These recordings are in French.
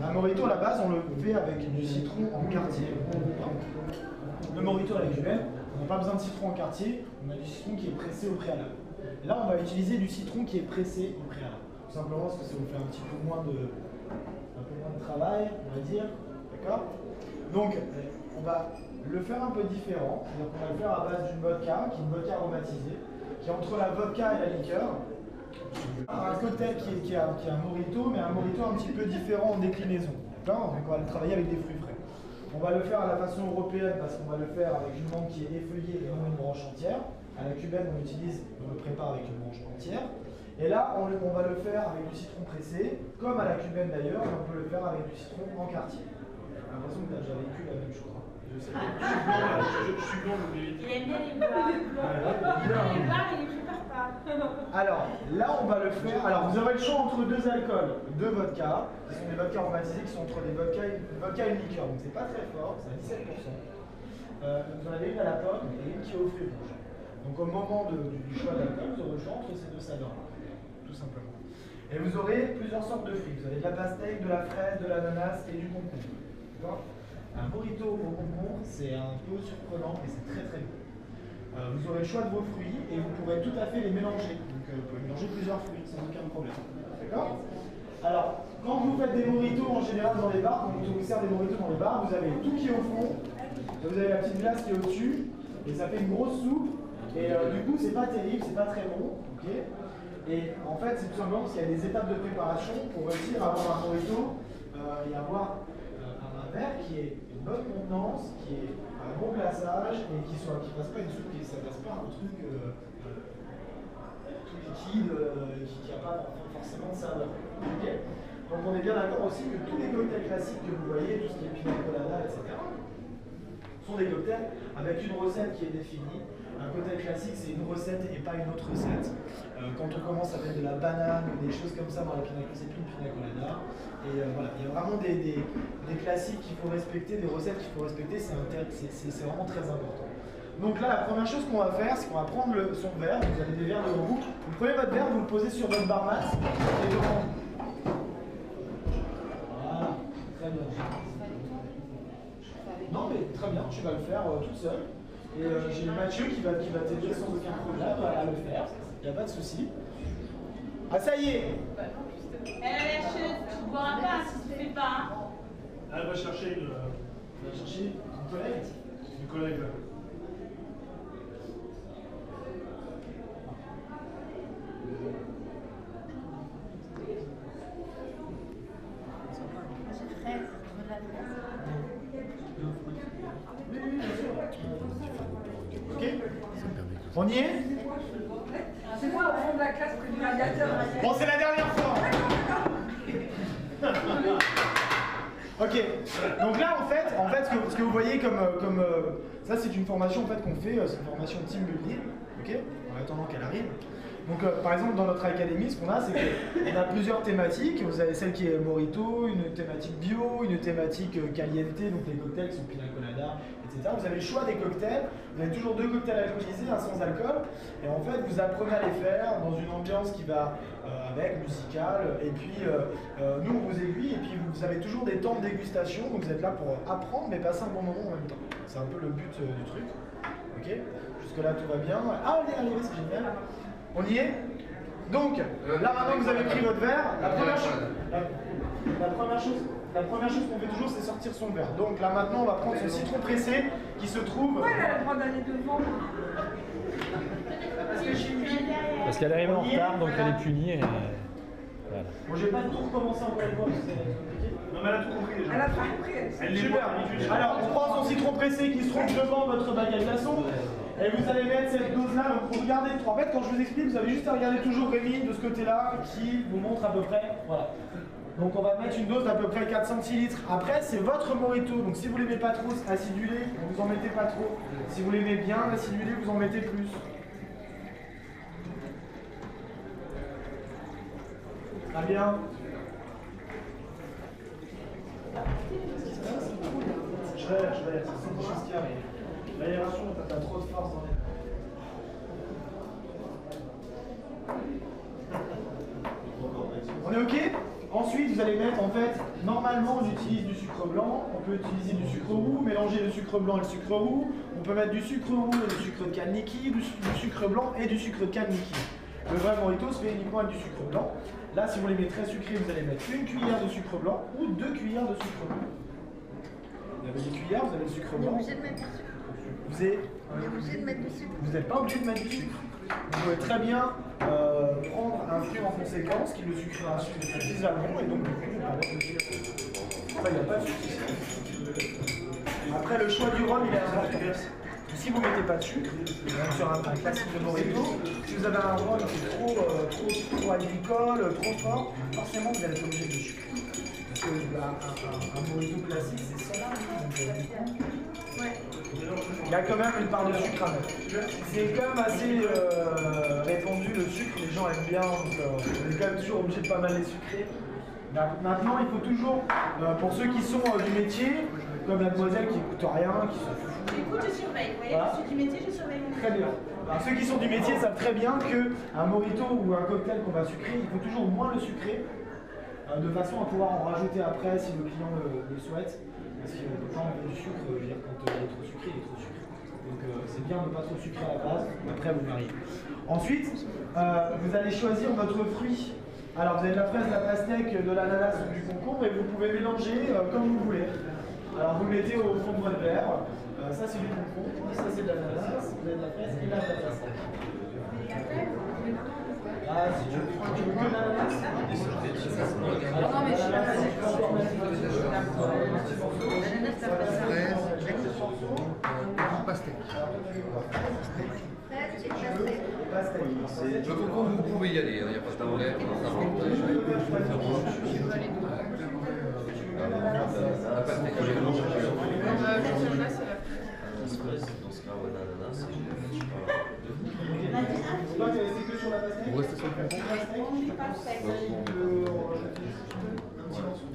Un mojito à la base, on le fait avec du citron en quartier. Le mojito à la cubaine, on n'a pas besoin de citron en quartier, on a du citron qui est pressé au préalable. Et là, on va utiliser du citron qui est pressé au préalable. Tout simplement parce que ça vous fait un peu moins de travail, on va dire. D'accord? Donc, on va le faire un peu différent. C'est-à-dire qu'on va le faire à base d'une vodka, qui est une vodka aromatisée, qui est entre la vodka et la liqueur. Un cocktail qui est un mojito, mais un mojito un petit peu différent en déclinaison. Donc on va le travailler avec des fruits frais. On va le faire à la façon européenne parce qu'on va le faire avec une mangue qui est effeuillée et non une branche entière. À la cubaine, on le prépare avec une branche entière. Et là, on va le faire avec du citron pressé, comme à la cubaine d'ailleurs, on peut le faire avec du citron en quartier. J'ai l'impression que tu as déjà vécu la même chose. Je sais pas. Je suis bon, il aime bien les bars. Les bars, il les prépare pas. Alors, là, on va le faire. Alors, vous aurez le choix entre deux alcools, deux vodkas, qui sont des vodkas aromatisés, qui sont entre des vodkas et une liqueur. Donc, c'est pas très fort, c'est à 17%. Vous en avez une à la pomme et une qui est aux fruits rouges. Donc, au moment du choix d'alcool, vous aurez le choix entre ces deux saveurs-là, tout simplement. Et vous aurez plusieurs sortes de fruits. Vous avez de la pastèque, de la fraise, de l'ananas et du concombre. D'accord ? Un mojito au concombre, c'est un peu surprenant, mais c'est très très bon. Vous aurez le choix de vos fruits et vous pourrez tout à fait les mélanger. Donc vous pouvez mélanger plusieurs fruits sans aucun problème. D'accord? Alors, quand vous faites des mojitos en général dans les bars, quand on vous sert des mojitos dans les bars, vous avez tout qui est au fond, vous avez la petite glace qui est au-dessus, et ça fait une grosse soupe. Et du coup, c'est pas terrible, c'est pas très bon. Okay, et en fait, c'est tout simplement parce qu'il y a des étapes de préparation pour réussir à avoir un mojito et avoir un verre qui est une bonne contenance, qui est un bon glaçage et qui fasse pas une soupe, ça fasse pas un truc tout liquide qui n'a pas forcément de saveur. Okay, donc on est bien d'accord aussi que tous les cocktails classiques que vous voyez, tout ce qui est pina colada, etc., sont des cocktails avec une recette qui est définie. Un cocktail classique, c'est une recette et pas une autre recette. Quand on commence à mettre de la banane ou des choses comme ça dans la pina colada, c'est plus une pina colada. Et voilà, il y a vraiment des classiques qu'il faut respecter, des recettes qu'il faut respecter, c'est vraiment très important. Donc là, la première chose qu'on va faire, c'est qu'on va prendre son verre, vous avez des verres devant vous, vous prenez votre verre, vous le posez sur votre bar mat, et devant vous. Voilà, très bien. Non mais très bien, tu vas le faire toute seule. Et j'ai Mathieu qui va t'aider sans aucun problème à le faire, il n'y a pas de souci. Ah ça y est! La chute, tu ne boiras pas si tu ne fais pas. Elle va chercher une collègue? Une collègue là. Ok? On y est? C'est moi au fond de la classe près du radiateur. Bon, c'est la dernière fois! Ok, donc là en fait ce que vous voyez comme ça c'est une formation en fait qu'on fait, c'est une formation team building, ok, en attendant qu'elle arrive. Donc par exemple dans notre académie ce qu'on a c'est qu'on a plusieurs thématiques, vous avez celle qui est mojito, une thématique bio, une thématique caliente, donc les cocktails qui sont pina colada, etc. Vous avez le choix des cocktails, vous avez toujours deux cocktails alcoolisés, un sans alcool, et en fait vous apprenez à les faire dans une ambiance qui va avec, musicale, et puis nous on vous aiguille, et puis vous avez toujours des temps de dégustation, donc vous êtes là pour apprendre mais passer un bon moment en même temps. C'est un peu le but du truc, ok? Jusque là tout va bien. Ah allez, c'est génial. On y est? Donc, là maintenant que vous avez pris votre verre, la première chose qu'on fait toujours c'est sortir son verre. Donc là maintenant on va prendre son citron pressé qui se trouve... Pourquoi elle a le droit d'aller devant? Parce qu'elle arrive en retard, donc elle est punie. Et... Voilà. Bon, je vais pas tout recommencer encore une fois, parce que c'est compliqué. Non mais elle a tout compris déjà. Elle a tout compris. Elle les Super. voit. Alors, on prend son citron pressé qui se trouve devant votre bac à glaçons. Et vous allez mettre cette dose-là, donc vous regardez. En fait, quand je vous explique, vous avez juste à regarder toujours Rémi de ce côté-là qui vous montre à peu près. Voilà. Donc on va mettre une dose d'à peu près 4 centilitres. Après, c'est votre mojito. Donc si vous l'aimez pas trop acidulé, vous en mettez pas trop. Si vous l'aimez bien acidulé, vous en mettez plus. Très bien. Je vais, c'est des choses qui arrivent. L'aération, t'as trop de force dans les... On est ok? Ensuite, vous allez mettre, en fait, normalement on utilise du sucre blanc, on peut utiliser du sucre roux, mélanger le sucre blanc et le sucre roux, on peut mettre du sucre roux et du sucre de canne liquide, du sucre blanc et du sucre de canne liquide. Le vrai mojito se fait uniquement avec du sucre blanc. Là, si vous voulez mettre très sucré, vous allez mettre une cuillère de sucre blanc ou 2 cuillères de sucre blanc. Vous avez des cuillères, vous avez le sucre On est blanc. obligé de mettre du sucre. Vous êtes, On est obligé de mettre du sucre. vous n'êtes pas obligé de mettre du sucre. Vous pouvez très bien prendre un fruit en conséquence qui le sucrera suffisamment et donc du coup vous permettre de sucre. Ça, il n'y a pas de souci. Après, le choix du rhum, il est important. Si vous ne mettez pas de sucre, sur un classique de mojito, si vous avez un rhum qui est trop agricole, trop fort, forcément vous allez être obligé de sucre. Parce que un mojito classique, c'est 100 donc il y a quand même une part de sucre à mettre. C'est quand même assez répandu le sucre, les gens aiment bien, donc on est quand même toujours obligé de pas mal les sucrer. Maintenant, il faut toujours, pour ceux qui sont du métier, comme la demoiselle qui n'écoute rien, qui se fout. J'écoute, je surveille. Vous voyez, Voilà. je suis du métier, je surveille mon Très bien. Alors, ceux qui sont du métier savent très bien qu'un mojito ou un cocktail qu'on va sucrer, il faut toujours moins le sucrer, de façon à pouvoir en rajouter après si le client le souhaite. Parce qu'on ne peut pas enlever du sucre, je veux dire, quand il est trop sucré, il est trop sucré. Donc c'est bien de ne pas trop sucrer à la base, après vous variez. Ensuite, vous allez choisir votre fruit. Alors vous avez de la fraise, de la pastèque, de l'ananas ou du concombre et vous pouvez mélanger comme vous voulez. Alors vous le mettez au fond de votre verre. Ça c'est du concombre, ça c'est de l'ananas, vous avez de la fraise et là de la pastèque. Ah, si tu veux que de l'ananas. Non, mais je suis Le concombre, vous pouvez y aller, il n'y a pas de taboulet. La pastèque, j'ai vraiment cherché. Dans ce cas, ouais, l'ananas, Toi, tu es resté que sur la pastèque. vous restez sur le concombre? Un petit morceau.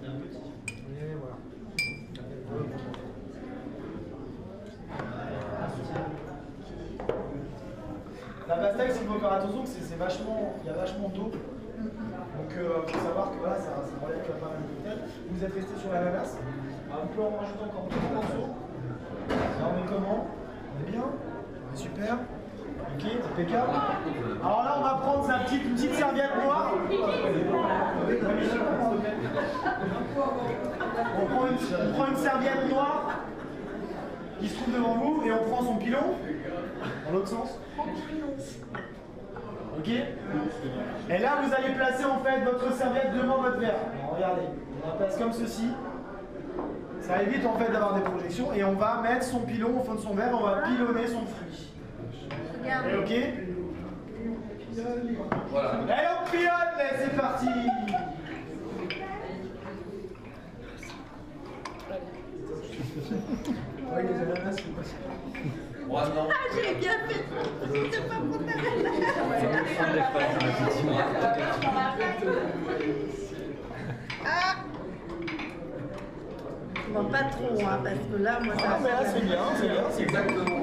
Un petit. Et voilà. La pastèque, il faut faire attention que c'est vachement, il y a vachement d'eau. Donc il faut savoir que voilà, ça relève quand même pas mal de cocktail. Vous êtes resté sur l'ananas. On peut en rajouter encore 2 morceaux. Là on est comment? On est bien? On est super. Ok, c'est impeccable. Alors là on va prendre une petite serviette noire. On prend une serviette noire qui se trouve devant vous et on prend son pilon. Dans l'autre sens. Ok? Et là, vous allez placer en fait votre serviette devant votre verre. Alors, regardez, on la place comme ceci. Ça évite en fait d'avoir des projections. Et on va mettre son pilon au fond de son verre. On va pilonner son fruit. Ok? Voilà. Allez, on pilonne, c'est parti! Oui, les ananas, c'est pas ça. Moi, non. Ah, j'ai bien fait. C'est pas pour ta Ah. Bon, pas trop, hein, parce que là, moi, ça... Ah, mais là, c'est bien, c'est bien, c'est Exactement.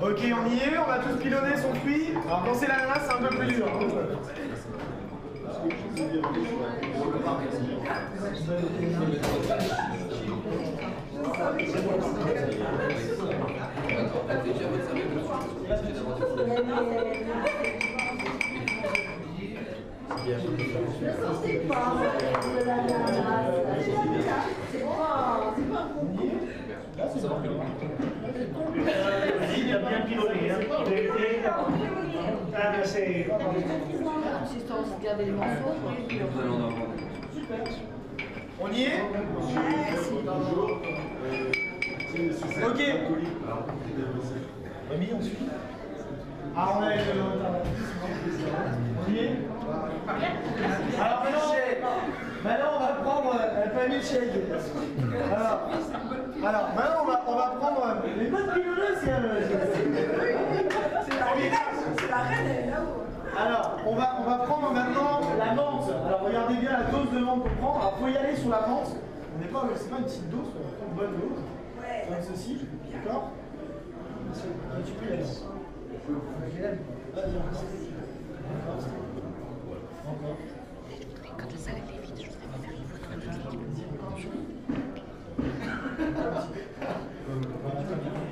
Ok, on y est, on va tous pilonner son fruit. Alors quand c'est l'ananas, c'est un peu plus dur. Il a bien pilonné, hein. Ah, c'est... consistance, garder les morceaux. Vous allez en avoir. On y est? Ok. Mamie, on suit. Ah, on a le... On y est? Alors maintenant on va prendre... Elle pas mis le shake. Alors maintenant on va prendre... Les bonnes pilonneuses, c'est C'est la reine, elle est là-haut. Alors, on va prendre maintenant la menthe. Alors, regardez bien la dose de menthe qu'on prend. Alors, il faut y aller sur la menthe. On n'est pas, c'est pas une petite dose, on prend une bonne dose. Comme ceci, d'accord? Tu peux y aller. Quand la salle est vide, je voudrais faire une photo avec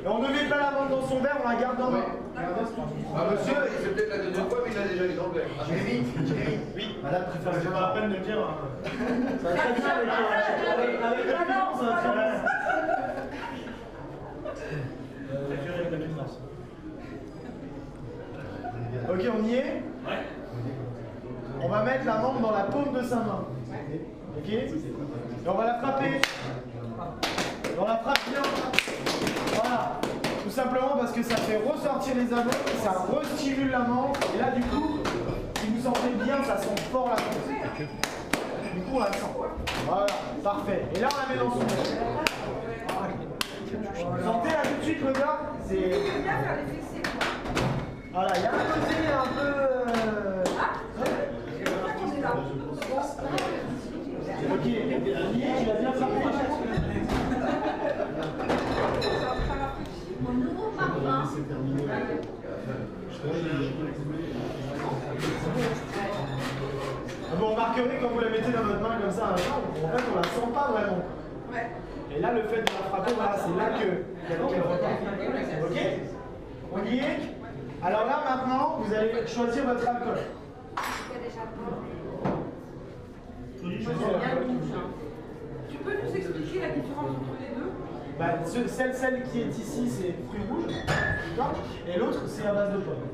Et on ne met pas la main dans son verre, on la garde dans la main. Ah, monsieur, c'est peut-être la deuxième fois, mais il a déjà eu dans le verre. Jérémy, oui. Madame préfère C'est pas la peine de le dire. Hein. Ça va très bien avec le blanc, ça va très bien. Préférez la défense. Ok, on y est? Ouais. On va mettre la membre dans la paume de sa main. Ok? Et on va la frapper. On la frappe bien. Voilà. Tout simplement parce que ça fait ressortir les anneaux, ça restimule la membre. Et là, du coup, si vous sentez bien, ça sent fort la membre. Du coup, on la sent. Voilà, parfait. Et là, on la met dans son verre. Vous sentez là tout de suite le gars? C'est. Voilà, il y a un côté un peu. Ok, tu l'as bien frappé. Mon nouveau parfum. Vous remarquerez quand vous la mettez dans votre main comme ça, en fait, on la sent pas vraiment. Et là, le fait de la frapper, voilà, c'est là qu'elle repart. Ok? On y est? Alors là, maintenant, vous allez choisir votre alcool. Tu peux nous expliquer la différence entre les deux? Bah, celle qui est ici, c'est fruits rouges. D'accord? Et l'autre, c'est à base de pommes.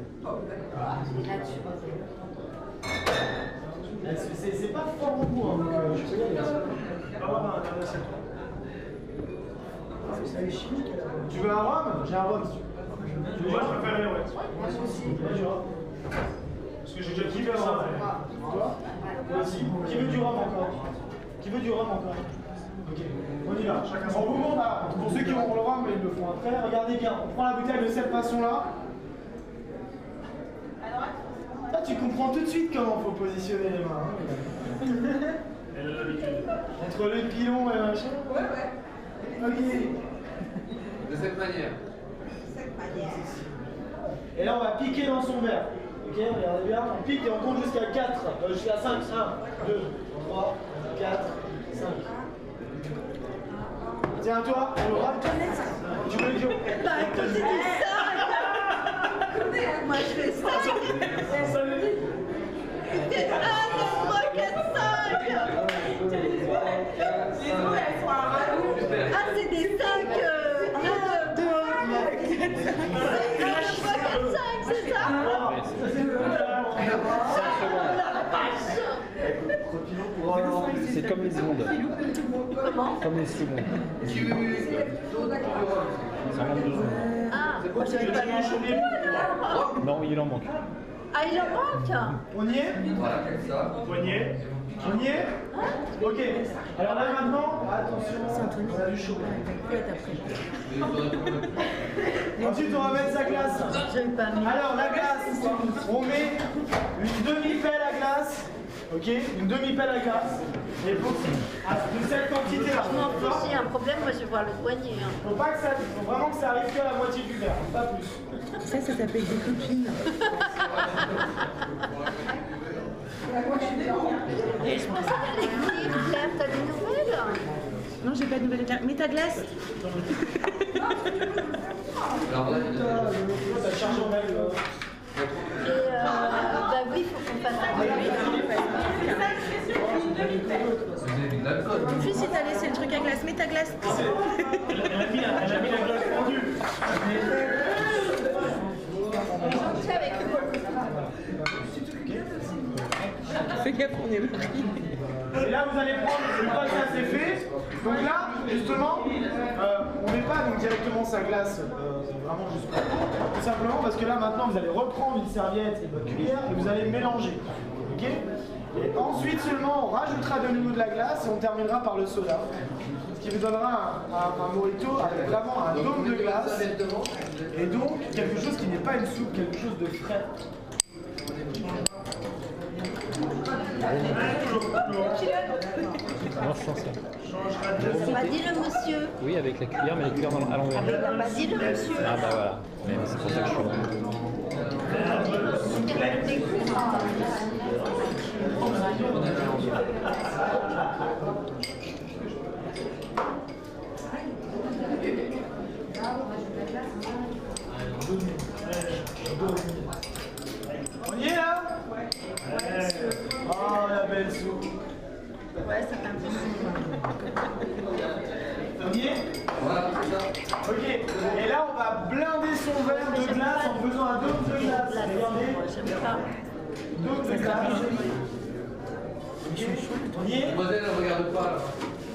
C'est pas fort au goût, hein, donc je peux y aller. On va avoir un assiette. Tu veux un rhum? J'ai un rhum si tu veux. Moi, je préfère les ouais. Moi aussi. Du rhum. Parce que j'ai déjà Qui kiffé veut un ça. rhum? Toi? Moi aussi. Qui veut du rhum encore? Qui veut du rhum encore? Ok, on y va. Chacun son moment, là, pour ceux qui auront le rhum, mais ils le font après, regardez bien. On prend la bouteille de cette façon-là. Là, tu comprends tout de suite comment il faut positionner les mains. Hein. Elle a l'habitude. Entre le pilon et machin. Ouais. Ok. De cette manière. Et là, on va piquer dans son verre. Ok, regardez bien. On pique et on compte jusqu'à 4. Jusqu'à 5. 1, 2, 3, 4, 5. Tiens, toi, on le rate. Tu veux le dire? Moi je fais 5. C'est 1, 2, 3, 4, 5. Ah, c'est des 5. 1, 2, 3, 4, 5, c'est ça? C'est comme les ondes. Comment? Comme les secondes. Ça manque de secondes. Ah, moi j'avais pas compris. Non, il en manque. Ah, il en manque? On y est? Voilà, comme ça. Poignet. On y est? Ok. Alors là maintenant, attention, on a du chaud. Ensuite, on va mettre sa glace. Alors la glace, on met une demi-pelle à glace. Ok, une demi-pelle à glace. Et pour de cette quantité-là. Je m'en fiche, s'il y a un problème, moi je vais voir le douanier. Hein. Faut pas que ça, faut vraiment que ça arrive que à la moitié du verre, pas plus. Ça s'appelle des copines. Et je pensais qu'elle allait Claire, t'as des nouvelles? Non, j'ai pas de nouvelles. Mais ta glace? Alors là, Ça charge en elle. Et bah oui, il faut qu'on fasse un peu. vous avez de l'alcool. En plus, si t'as laissé le truc à glace, mets ta glace. Elle a mis la glace fondue. Fais gaffe, on est pris. Et là, vous allez prendre, une fois que ça c'est fait, donc là, justement, on met pas donc directement sa glace vraiment jusqu'au bout, tout simplement parce que là, maintenant, vous allez reprendre une serviette et votre cuillère et vous allez mélanger. Ok? Et ensuite seulement, on rajoutera de nouveau de la glace et on terminera par le soda. Ce qui vous donnera un mojito avec vraiment un dôme de glace et donc quelque chose qui n'est pas une soupe, quelque chose de frais. Non, je sens ça. T'as pas dit le monsieur? Oui, avec la cuillère, mais la cuillère à l'envers. T'as pas dit le monsieur? Ah bah voilà. Mais c'est pour ça que je suis là. On y est là? Oh la belle soupe. Ouais, ça fait un peu. On y est? Voilà, c'est ça. Ok, et là on va blinder son verre de glace en faisant un dôme de glace. Regardez, J'aime pas. dôme de glace. Ok, on y est? Mademoiselle, elle regarde pas là.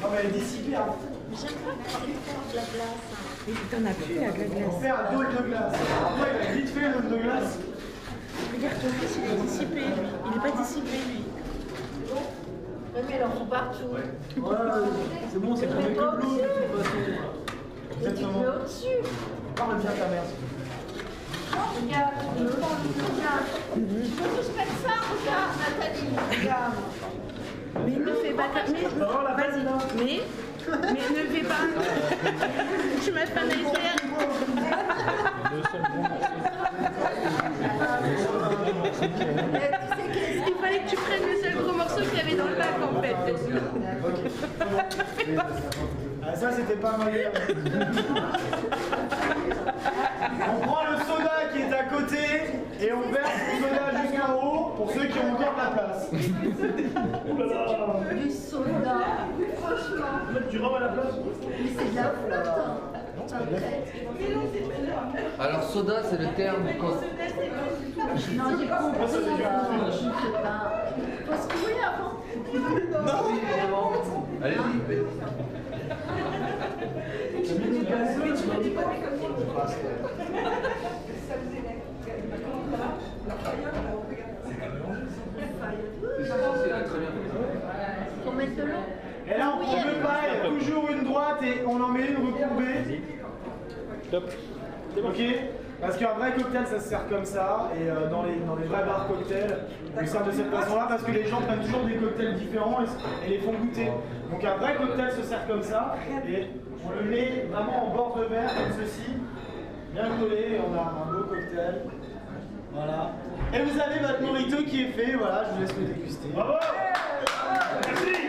Oh mais elle est dissipée. Hein. J'aime pas quand c'est fort de la glace. Mais t'en as plus avec la On glace. fait un dôme de glace. Après il a vite fait le dôme de glace. Regarde ton fils, il est dissipé. Il est pas dissipé, lui. Oui, mais il en faut partout. Ouais, c'est bon, c'est pour mettre le bleu de toute façon. Exactement. au-dessus. Parle bien ta mère. Regarde, il faut tous faire ça, regarde, Nathalie. Regarde. Mais ne fais pas comme. Mais vas-y. Mais ne fais pas. Tu m'as fait un iceberg. Il fallait que tu prennes le seul gros morceau qu'il y avait dans le bac en fait. Ah, ça c'était pas mal. On prend le soda qui est à côté et on verse le soda jusqu'en haut pour ceux qui ont encore de la place. Du soda, franchement. Mettre du rhum à la place. Mais c'est de la flotte. Hein. Alors, soda, c'est le terme quand. Non, j'ai compris. Je sais pas. Faut se courir avant. Non, évidemment. Allez-y. Faut mettre de l'eau. Et là on prend deux pailles, toujours une droite et on en met une recourbée. Top. Ok? Parce qu'un vrai cocktail ça se sert comme ça et dans les vrais bars cocktails ils servent de cette façon là parce que les gens prennent toujours des cocktails différents et les font goûter. Donc un vrai cocktail se sert comme ça et on le met vraiment en bord de verre comme ceci, bien collé et on a un beau cocktail. Voilà. Et vous avez votre mojito qui est fait, voilà, je vous laisse le déguster. Bravo! Merci!